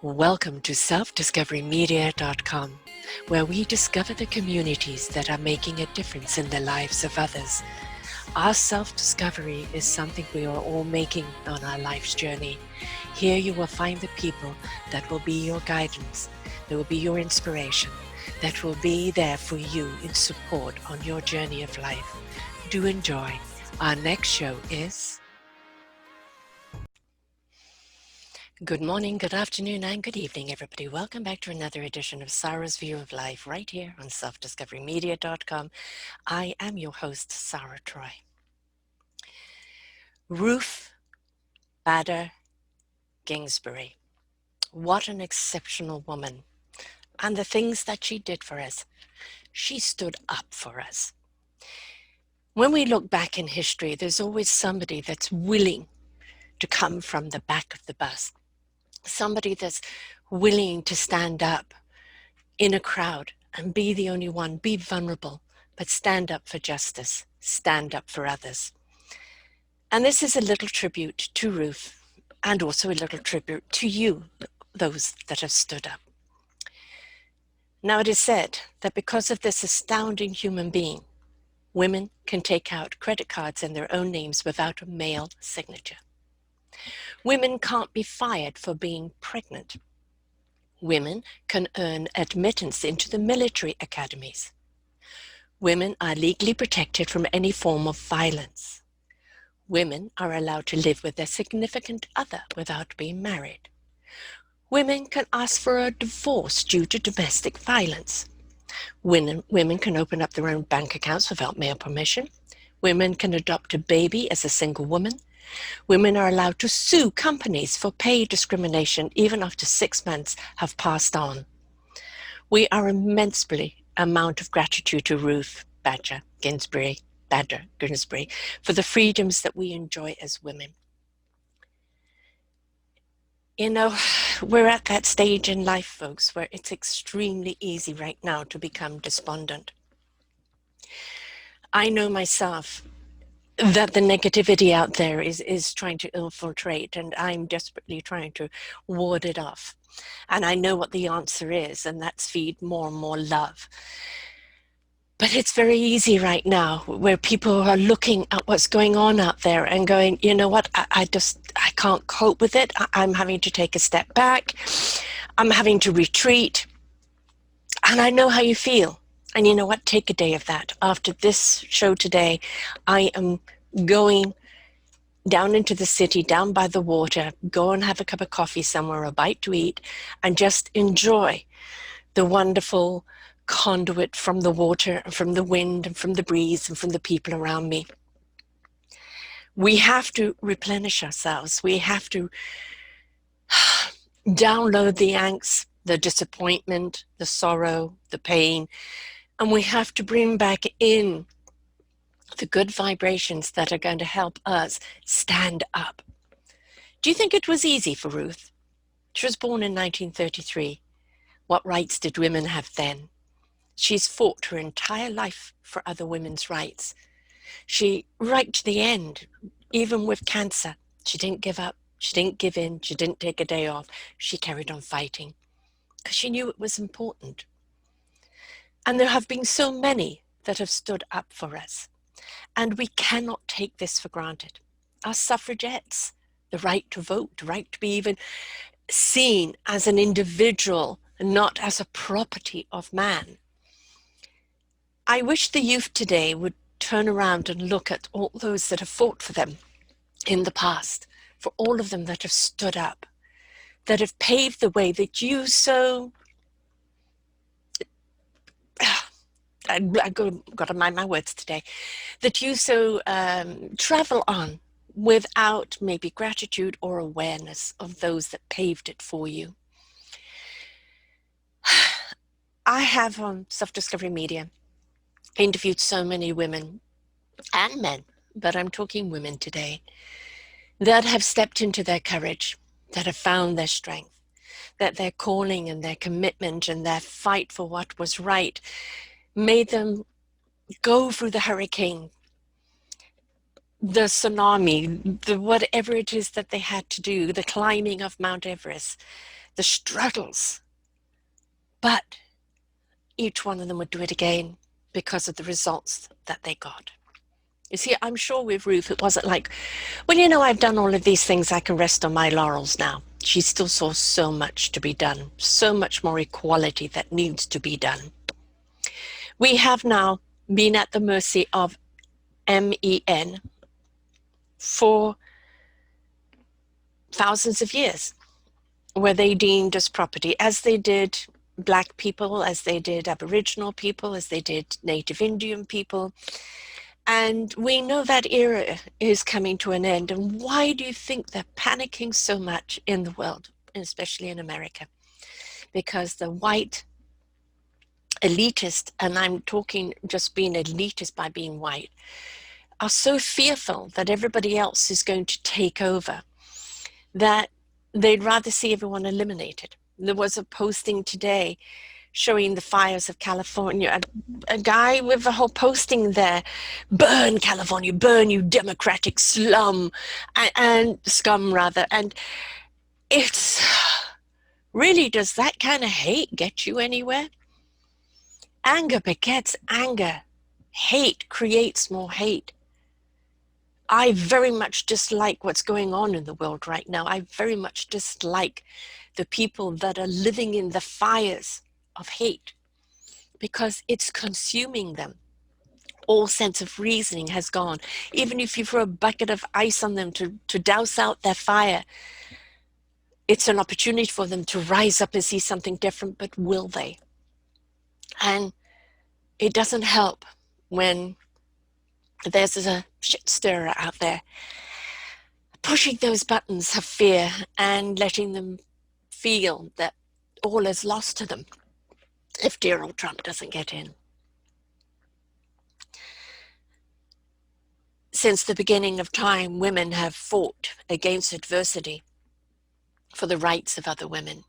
Welcome to selfdiscoverymedia.com, where we discover the communities that are making a difference in the lives of others. Our self-discovery is something we are all making on our life's journey. Here you will find the people that will be your guidance, that will be your inspiration, that will be there for you in support on your journey of life. Do enjoy. Our next show is... Good morning, good afternoon, and good evening, everybody. Welcome back to another edition of Sarah's View of Life right here on selfdiscoverymedia.com. I am your host, Sarah Troy. Ruth Bader Ginsburg. What an exceptional woman. And the things that she did for us. She stood up for us. When we look back in history, there's always somebody that's willing to come from the back of the bus. Somebody that's willing to stand up in a crowd and be the only one, be vulnerable, but stand up for justice, stand up for others. And this is a little tribute to Ruth, and also a little tribute to you, those that have stood up. Now it is said that because of this astounding human being, women can take out credit cards in their own names without a male signature. Women can't be fired for being pregnant. Women can earn admittance into the military academies. Women are legally protected from any form of violence. Women are allowed to live with their significant other without being married. Women can ask for a divorce due to domestic violence. Women can open up their own bank accounts without male permission. Women can adopt a baby as a single woman. Women are allowed to sue companies for pay discrimination even after 6 months have passed on. We are immensely amount of gratitude to Ruth Bader Ginsburg for the freedoms that we enjoy as women. You know, we're at that stage in life, folks, where it's extremely easy right now to become despondent. I know myself that the negativity out there is trying to infiltrate, and I'm desperately trying to ward it off. And I know what the answer is, and that's feed more and more love. But it's very easy right now where people are looking at what's going on out there and going, you know what, I can't cope with it. I'm having to take a step back. I'm having to retreat. And I know how you feel. And you know what? Take a day of that. After this show today, I am going down into the city, down by the water, go and have a cup of coffee somewhere, a bite to eat, and just enjoy the wonderful conduit from the water, and from the wind, and from the breeze, and from the people around me. We have to replenish ourselves. We have to download the angst, the disappointment, the sorrow, the pain, and we have to bring back in the good vibrations that are going to help us stand up. Do you think it was easy for Ruth? She was born in 1933. What rights did women have then? She's fought her entire life for other women's rights. She, right to the end, even with cancer, she didn't give up. She didn't give in. She didn't take a day off. She carried on fighting because she knew it was important. And there have been so many that have stood up for us. And we cannot take this for granted. Our suffragettes, the right to vote, the right to be even seen as an individual, not as a property of man. I wish the youth today would turn around and look at all those that have fought for them in the past, for all of them that have stood up, that have paved the way that you so... I've got to mind my words today, that you so travel on without maybe gratitude or awareness of those that paved it for you. I have on Self-Discovery Media interviewed so many women and men, but I'm talking women today, that have stepped into their courage, that have found their strength, that their calling and their commitment and their fight for what was right made them go through the hurricane, the tsunami, the whatever it is that they had to do, the climbing of Mount Everest, the struggles, but each one of them would do it again because of the results that they got. You see, I'm sure with Ruth, it wasn't like, well, you know, I've done all of these things, I can rest on my laurels now. She still saw so much to be done, so much more equality that needs to be done. We have now been at the mercy of men for thousands of years, where they deemed as property, as they did Black people, as they did Aboriginal people, as they did Native Indian people. And we know that era is coming to an end. And why do you think they're panicking so much in the world, especially in America? Because the white elitist, and I'm talking just being elitist by being white, are so fearful that everybody else is going to take over that they'd rather see everyone eliminated. There was a posting today showing the fires of California, a guy with a whole posting there, burn California, burn you democratic slum, and scum rather. And it's really, does that kind of hate get you anywhere? Anger begets anger. Hate creates more hate. I very much dislike what's going on in the world right now. I very much dislike the people that are living in the fires of hate because it's consuming them. All sense of reasoning has gone. Even if you throw a bucket of ice on them to douse out their fire, it's an opportunity for them to rise up and see something different, but will they? And it doesn't help when there's a shit stirrer out there pushing those buttons of fear and letting them feel that all is lost to them if dear old Trump doesn't get in. Since the beginning of time, women have fought against adversity for the rights of other women.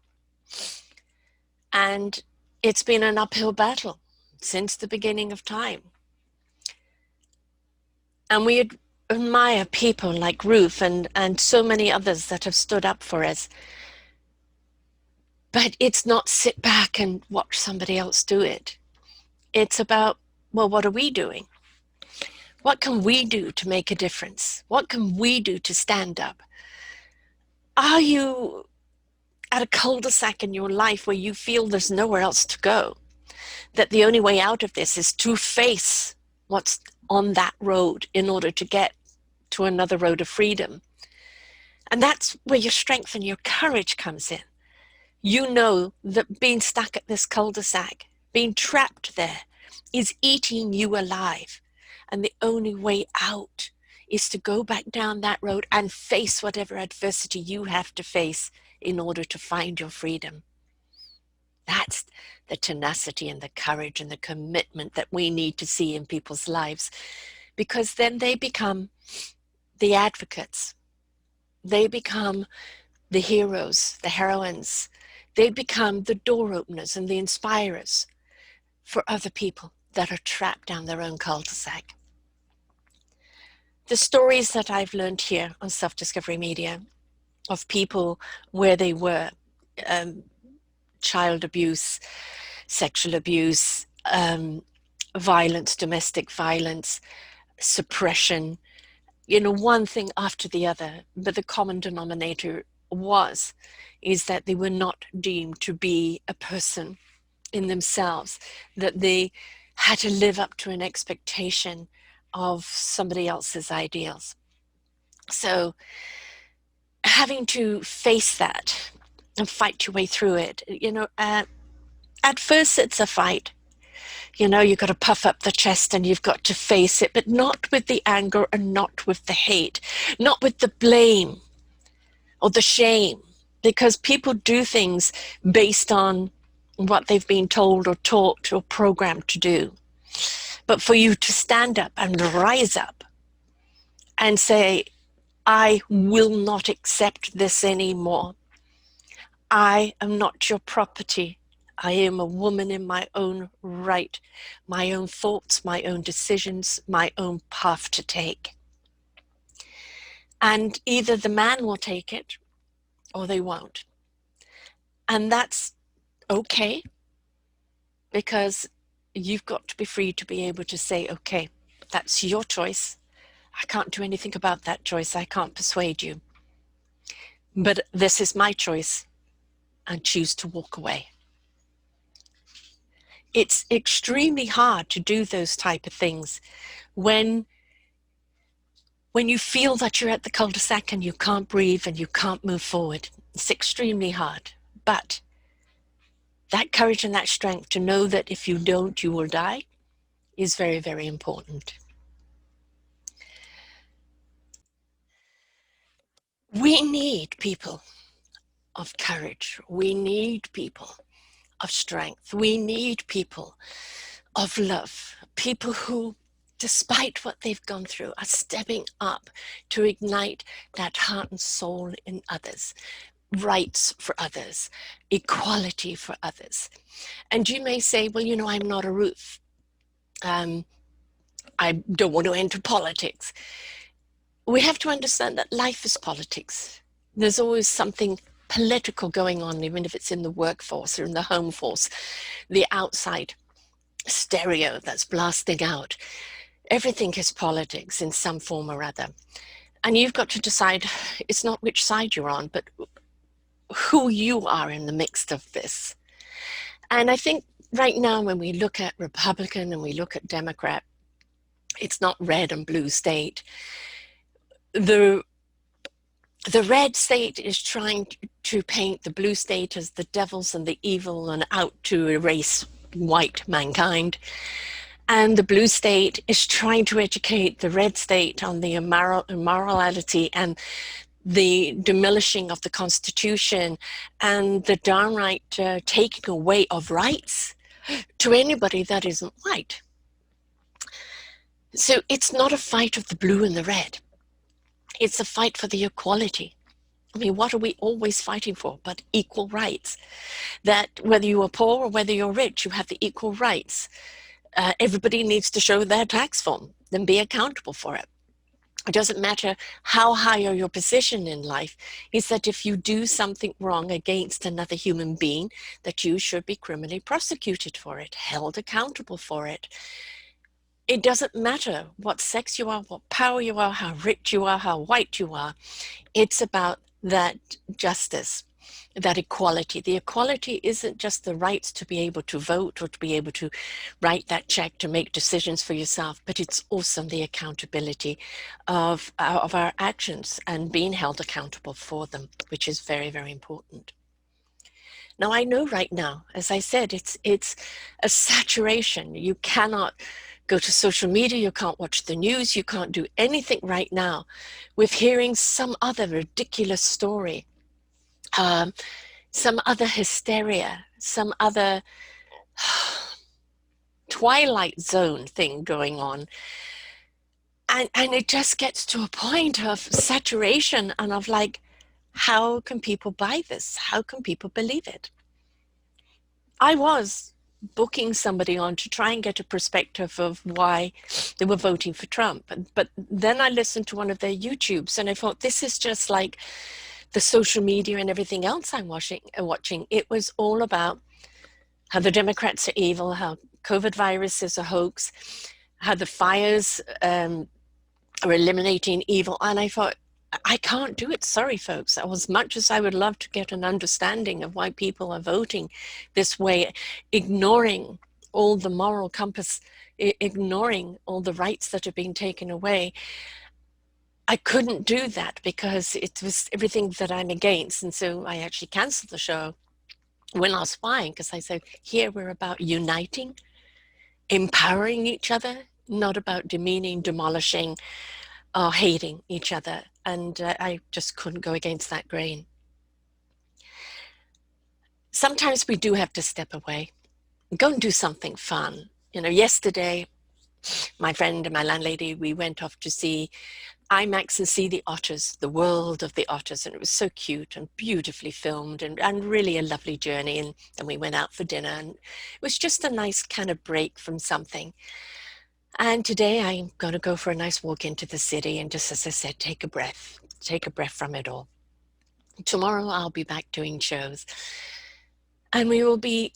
And it's been an uphill battle since the beginning of time. And we admire people like Ruth and so many others that have stood up for us. But it's not sit back and watch somebody else do it. It's about, well, what are we doing? What can we do to make a difference? What can we do to stand up? Are you at a cul-de-sac in your life where you feel there's nowhere else to go? That the only way out of this is to face what's on that road in order to get to another road of freedom. And that's where your strength and your courage comes in. You know that being stuck at this cul-de-sac, being trapped there, is eating you alive. And the only way out is to go back down that road and face whatever adversity you have to face in order to find your freedom. That's the tenacity and the courage and the commitment that we need to see in people's lives, because then they become the advocates. They become the heroes, the heroines. They become the door openers and the inspirers for other people that are trapped down their own cul-de-sac. The stories that I've learned here on Self-Discovery Media of people where they were, child abuse, sexual abuse, violence, domestic violence, suppression, you know, one thing after the other, but the common denominator is that they were not deemed to be a person in themselves, that they had to live up to an expectation of somebody else's ideals. So having to face that and fight your way through it, you know, at first it's a fight. You know, you've got to puff up the chest and you've got to face it, but not with the anger and not with the hate, not with the blame or the shame, because people do things based on what they've been told or taught or programmed to do. But for you to stand up and rise up and say, I will not accept this anymore. I am not your property. I am a woman in my own right, my own thoughts, my own decisions, my own path to take. And either the man will take it or they won't. And that's okay, because you've got to be free to be able to say, okay, that's your choice. I can't do anything about that choice. I can't persuade you. But this is my choice, and choose to walk away. It's extremely hard to do those type of things when you feel that you're at the cul-de-sac and you can't breathe and you can't move forward. It's extremely hard. But that courage and that strength to know that if you don't, you will die is very, very important. We need people of courage. We need people of strength. We need people of love. People who, despite what they've gone through, are stepping up to ignite that heart and soul in others, rights for others, equality for others. And you may say, well, I'm not a Ruth. I don't want to enter politics. We have to understand that life is politics. There's always something political going on, even if it's in the workforce or in the home force, the outside stereo that's blasting out. Everything is politics in some form or other. And you've got to decide, it's not which side you're on, but who you are in the mix of this. And I think right now, when we look at Republican and we look at Democrat, it's not red and blue state. The red state is trying to paint the blue state as the devils and the evil and out to erase white mankind. And the blue state is trying to educate the red state on the immorality and the demolishing of the Constitution and the downright taking away of rights to anybody that isn't white. So it's not a fight of the blue and the red. It's a fight for the equality. I mean, what are we always fighting for but equal rights? That whether you are poor or whether you're rich, you have the equal rights. Everybody needs to show their tax form and be accountable for it. It doesn't matter how high your position in life, is that if you do something wrong against another human being, that you should be criminally prosecuted for it, held accountable for it. It doesn't matter what sex you are, what power you are, how rich you are, how white you are. It's about that justice, that equality. The equality isn't just the rights to be able to vote or to be able to write that check to make decisions for yourself, but it's also the accountability of our actions and being held accountable for them, which is very, very important. Now, I know right now, as I said, it's a saturation. You cannot go to social media, you can't watch the news, you can't do anything right now with hearing some other ridiculous story, some other hysteria, some other Twilight Zone thing going on. And it just gets to a point of saturation and of like, how can people buy this? How can people believe it? I was booking somebody on to try and get a perspective of why they were voting for Trump. But then I listened to one of their YouTubes and I thought, this is just like the social media and everything else I'm watching. It was all about how the Democrats are evil, how COVID virus is a hoax, how the fires are eliminating evil. And I thought, I can't do it. Sorry, folks. As much as I would love to get an understanding of why people are voting this way, ignoring all the moral compass, ignoring all the rights that are being taken away, I couldn't do that because it was everything that I'm against. And so I actually canceled the show when I was flying, because I said, here we're about uniting, empowering each other, not about demeaning, demolishing, or hating each other. And I just couldn't go against that grain. Sometimes we do have to step away, go and do something fun. Yesterday, my friend and my landlady, we went off to see IMAX and see the otters, the world of the otters. And it was so cute and beautifully filmed and really a lovely journey. And then we went out for dinner and it was just a nice kind of break from something. And today I'm going to go for a nice walk into the city and just, as I said, take a breath from it all. Tomorrow I'll be back doing shows. And we will be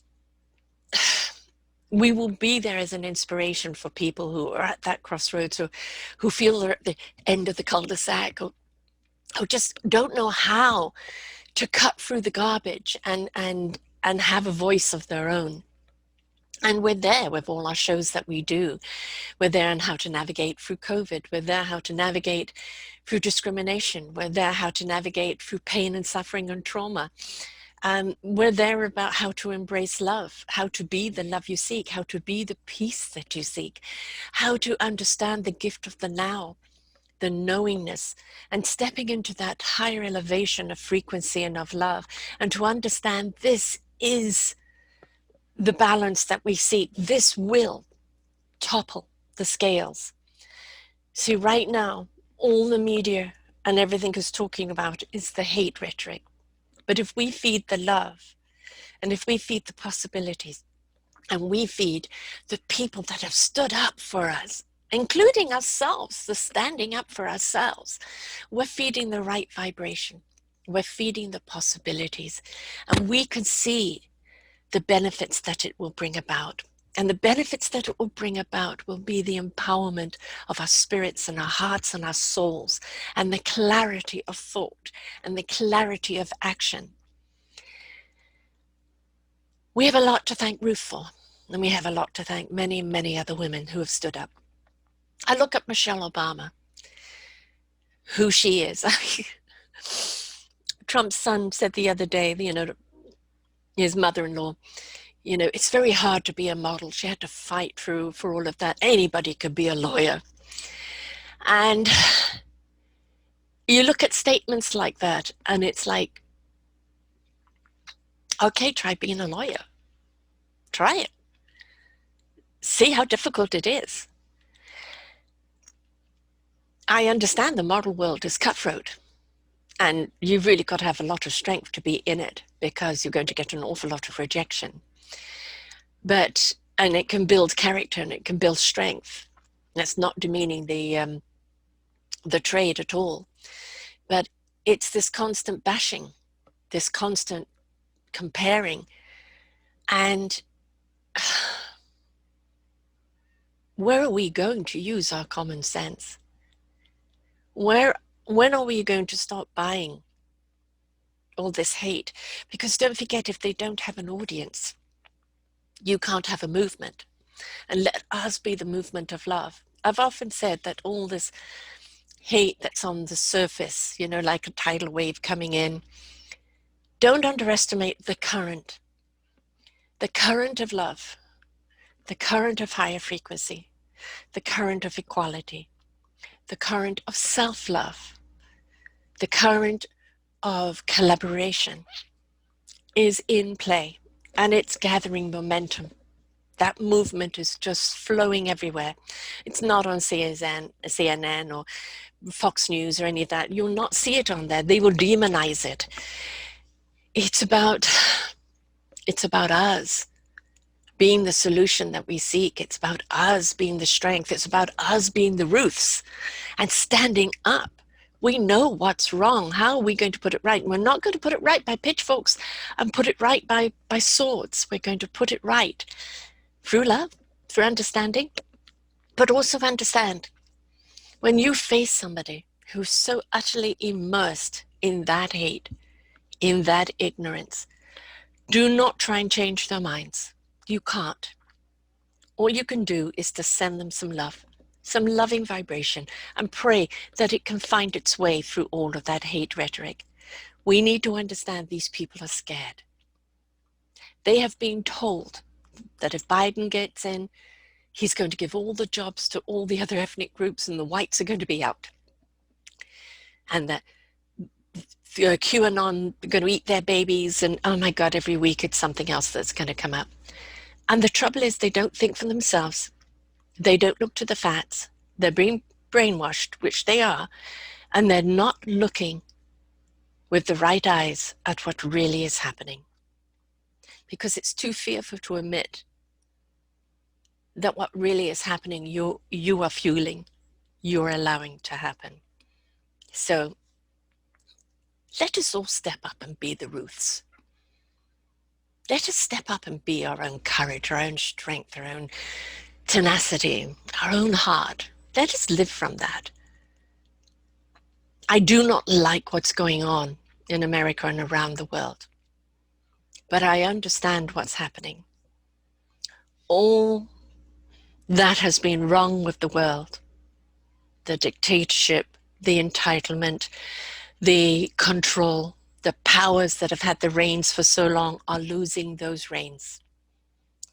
there as an inspiration for people who are at that crossroads, or who feel they're at the end of the cul-de-sac, or who just don't know how to cut through the garbage and have a voice of their own. And we're there with all our shows that we do. We're there on how to navigate through COVID. We're there how to navigate through discrimination. We're there how to navigate through pain and suffering and trauma. We're there about how to embrace love, how to be the love you seek, how to be the peace that you seek, how to understand the gift of the now, the knowingness, and stepping into that higher elevation of frequency and of love, and to understand this is the balance that we seek. This will topple the scales. See, right now, all the media and everything is talking about is the hate rhetoric. But if we feed the love, and if we feed the possibilities, and we feed the people that have stood up for us, including ourselves, the standing up for ourselves, we're feeding the right vibration. We're feeding the possibilities. And we can see the benefits that it will bring about. And the benefits that it will bring about will be the empowerment of our spirits and our hearts and our souls, and the clarity of thought and the clarity of action. We have a lot to thank Ruth for, and we have a lot to thank many, many other women who have stood up. I look at Michelle Obama, who she is. Trump's son said the other day, his mother-in-law, it's very hard to be a model. She had to fight through for all of that. Anybody could be a lawyer. And you look at statements like that, and it's like, okay, try being a lawyer. Try it. See how difficult it is. I understand the model world is cutthroat, and you've really got to have a lot of strength to be in it, because you're going to get an awful lot of rejection. And it can build character, and it can build strength. That's not demeaning the trade at all. But it's this constant bashing, this constant comparing. And where are we going to use our common sense? When are we going to stop buying all this hate? Because don't forget, if they don't have an audience, you can't have a movement. And let us be the movement of love. I've often said that all this hate that's on the surface, like a tidal wave coming in, don't underestimate the current of love, the current of higher frequency, the current of equality, the current of self-love, the current of collaboration is in play, and it's gathering momentum. That movement is just flowing everywhere. It's not on CNN or Fox News or any of that. You'll not see it on there. They will demonize it. It's about us being the solution that we seek. It's about us being the strength. It's about us being the Ruths and standing up. We know what's wrong. How are we going to put it right? We're not going to put it right by pitchforks and put it right by swords. We're going to put it right through love, through understanding, but also understand when you face somebody who's so utterly immersed in that hate, in that ignorance, do not try and change their minds. You can't. All you can do is to send them some love, some loving vibration, and pray that it can find its way through all of that hate rhetoric. We need to understand these people are scared. They have been told that if Biden gets in, he's going to give all the jobs to all the other ethnic groups and the whites are going to be out. And that QAnon are going to eat their babies, and oh my God, every week it's something else that's going to come up. And the trouble is they don't think for themselves. They don't look to the facts. They're being brainwashed, which they are, and they're not looking with the right eyes at what really is happening. Because it's too fearful to admit that what really is happening, you are fueling, you're allowing to happen. So let us all step up and be the Ruths. Let us step up and be our own courage, our own strength, our own tenacity, our own heart. Let us live from that. I do not like what's going on in America and around the world, but I understand what's happening. All that has been wrong with the world, the dictatorship, the entitlement, the control, the powers that have had the reins for so long are losing those reins.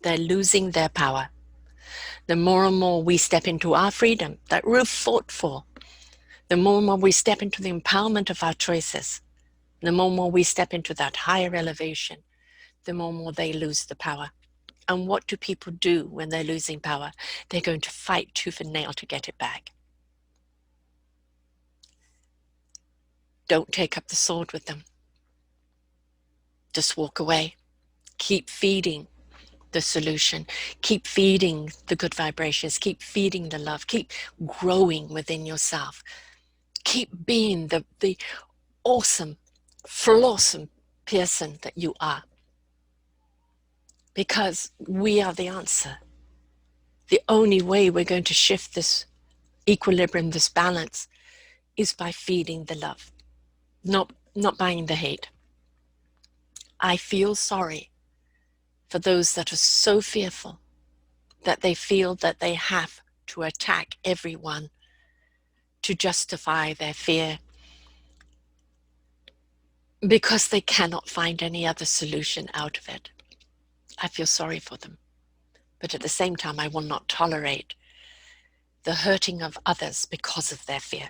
They're losing their power. The more and more we step into our freedom that Ruth fought for, the more and more we step into the empowerment of our choices, the more and more we step into that higher elevation, the more and more they lose the power. And what do people do when they're losing power? They're going to fight tooth and nail to get it back. Don't take up the sword with them. Just walk away. Keep feeding the solution. Keep feeding the good vibrations. Keep feeding the love. Keep growing within yourself. Keep being the awesome, flawsome person that you are. Because we are the answer. The only way we're going to shift this equilibrium, this balance, is by feeding the love, not buying the hate. I feel sorry for those that are so fearful that they feel that they have to attack everyone to justify their fear because they cannot find any other solution out of it. I feel sorry for them. But at the same time, I will not tolerate the hurting of others because of their fear.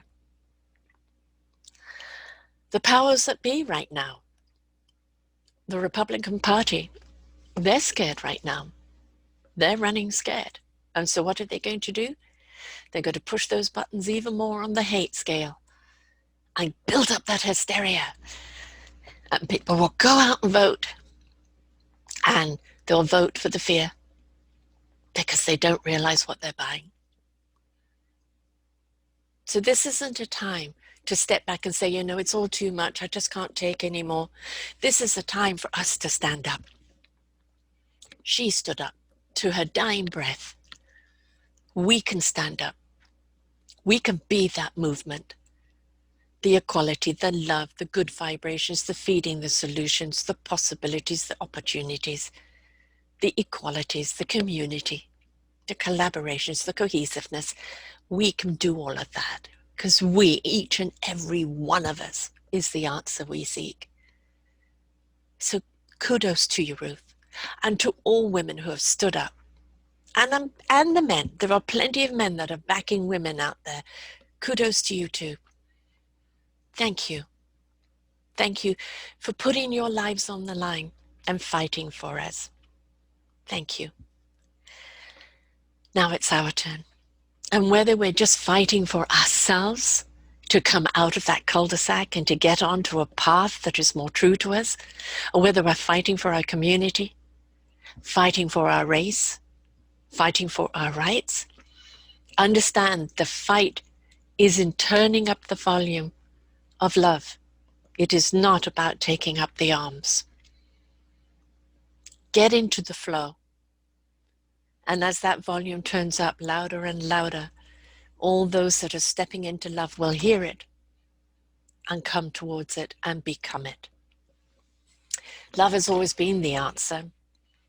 The powers that be right now, the Republican Party, they're scared right now. They're running scared. And so what are they going to do? They're going to push those buttons even more on the hate scale and build up that hysteria. And people will go out and vote. And they'll vote for the fear because they don't realize what they're buying. So this isn't a time to step back and say, it's all too much. I just can't take anymore. This is a time for us to stand up. She stood up to her dying breath. We can stand up. We can be that movement. The equality, the love, the good vibrations, the feeding, the solutions, the possibilities, the opportunities, the equalities, the community, the collaborations, the cohesiveness. We can do all of that because we, each and every one of us, is the answer we seek. So kudos to you, Ruth, and to all women who have stood up. And the men. There are plenty of men that are backing women out there. Kudos to you too. Thank you. Thank you for putting your lives on the line and fighting for us. Thank you. Now it's our turn. And whether we're just fighting for ourselves to come out of that cul-de-sac and to get onto a path that is more true to us, or whether we're fighting for our community, fighting for our race, fighting for our rights, understand the fight is in turning up the volume of love. It is not about taking up the arms. Get into the flow. And as that volume turns up louder and louder, all those that are stepping into love will hear it and come towards it and become it. Love has always been the answer.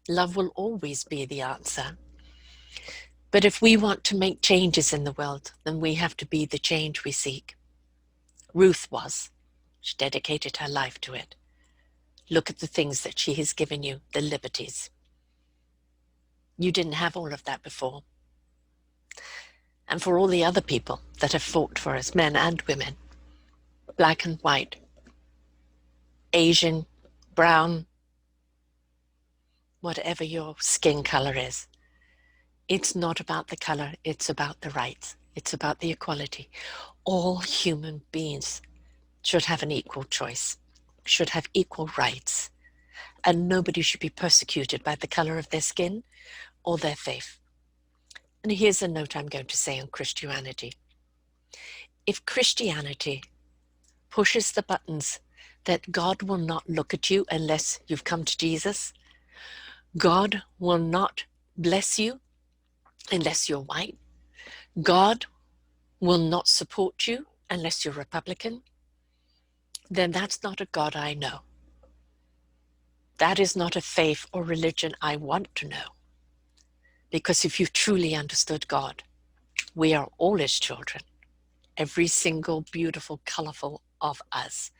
Love will always be the answer. But if we want to make changes in the world, then we have to be the change we seek. Ruth was. She dedicated her life to it. Look at the things that she has given you, the liberties. You didn't have all of that before. And for all the other people that have fought for us, men and women, black and white, Asian, brown, whatever your skin color is, it's not about the color, it's about the rights, it's about the equality. All human beings should have an equal choice, should have equal rights, and nobody should be persecuted by the color of their skin or their faith. And here's a note I'm going to say on Christianity. If Christianity pushes the buttons that God will not look at you unless you've come to Jesus, God will not bless you unless you're white. God will not support you unless you're Republican. Then that's not a God I know. That is not a faith or religion I want to know. Because if you truly understood God, we are all his children. Every single beautiful, colorful of us.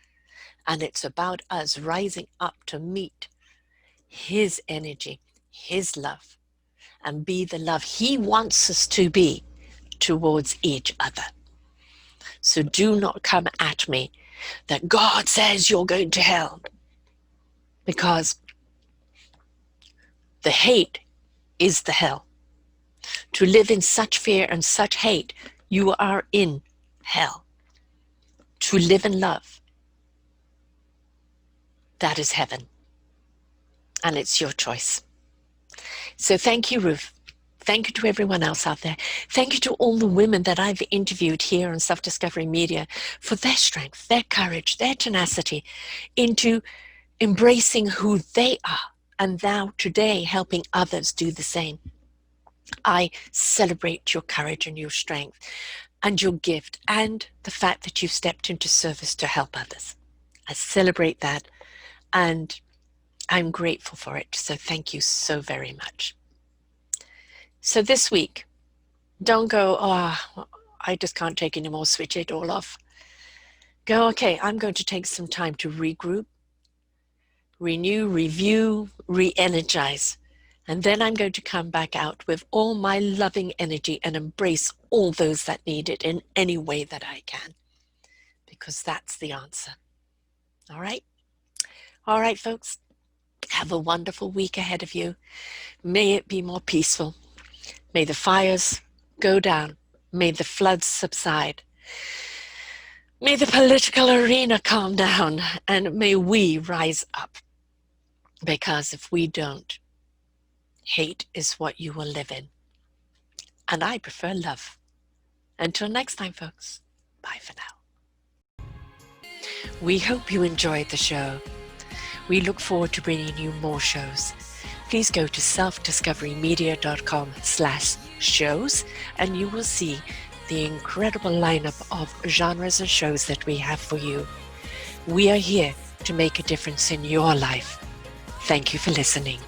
And it's about us rising up to meet his energy, his love, and be the love he wants us to be towards each other. So do not come at me that God says you're going to hell, because the hate is the hell. To live in such fear and such hate, you are in hell. To live in love, that is heaven. And it's your choice. So thank you, Ruth. Thank you to everyone else out there. Thank you to all the women that I've interviewed here on Self-Discovery Media for their strength, their courage, their tenacity into embracing who they are, and now today helping others do the same. I celebrate your courage and your strength and your gift and the fact that you've stepped into service to help others. I celebrate that and I'm grateful for it. So thank you so very much. So this week, don't go, oh, I just can't take any more, switch it all off. Go, okay, I'm going to take some time to regroup, renew, review, re-energize. And then I'm going to come back out with all my loving energy and embrace all those that need it in any way that I can. Because that's the answer. All right? All right, folks. Have a wonderful week ahead of you. May it be more peaceful. May the fires go down. May the floods subside. May the political arena calm down. And may we rise up. Because if we don't, hate is what you will live in. And I prefer love. Until next time, folks. Bye for now. We hope you enjoyed the show. We look forward to bringing you more shows. Please go to selfdiscoverymedia.com/shows and you will see the incredible lineup of genres and shows that we have for you. We are here to make a difference in your life. Thank you for listening.